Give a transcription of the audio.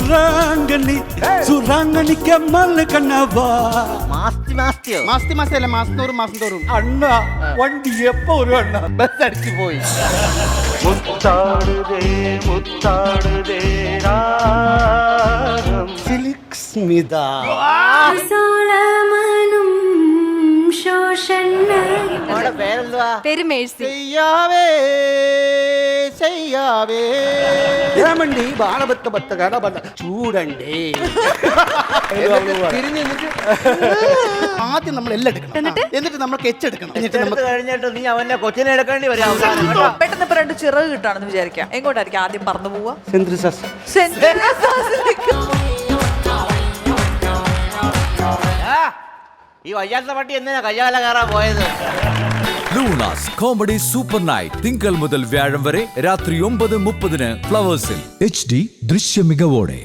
സുറാംഗണി സുറാംഗണിക്ക് മല്ല കണ്ണവാ. മാസ്തി മാസല്ല മാസം തോറും അണ്ണ വണ്ടി എപ്പോ ഒരു അണ്ണ ബസ് അടിച്ചു പോയി. മുത്താടുതേ മുത്താടുതേ രാഗം. സിലിക് സ്മിത പേര് മേഴ്സി. ఏమండి బాలబత్త బత్త గడబడ్డ చూడండి. ആദ്യം നമ്മൾ എല്ലാം എടുക്കണം, എന്നിട്ട് നമ്മൾ കെച്ചെടുക്കണം, എന്നിട്ട് നമുക്ക് കഴിഞ്ഞിട്ട് നീ അവന്റെ കൊച്ചിനെ എടുക്കേണ്ടി വരും അവസാനം കേട്ടോ. പെട്ടെന്ന് ഇപ്പൊ 2 ചിറക് കിട്ടാണെന്ന് വിചാരിക്കാം. എങ്ങോട്ടായിരിക്കും ആദ്യം പറന്നു പോവാ? ഈ വയ്യാത്ത പട്ടി എന്തിനാ കയ്യാല കയറാൻ പോയത്? ലൂണാസ് കോമഡി സൂപ്പർ നൈറ്റ് തിങ്കൾ മുതൽ വ്യാഴം വരെ രാത്രി 9:30 ഫ്ലവേഴ്സിൽ HD ദൃശ്യ മികവോടെ.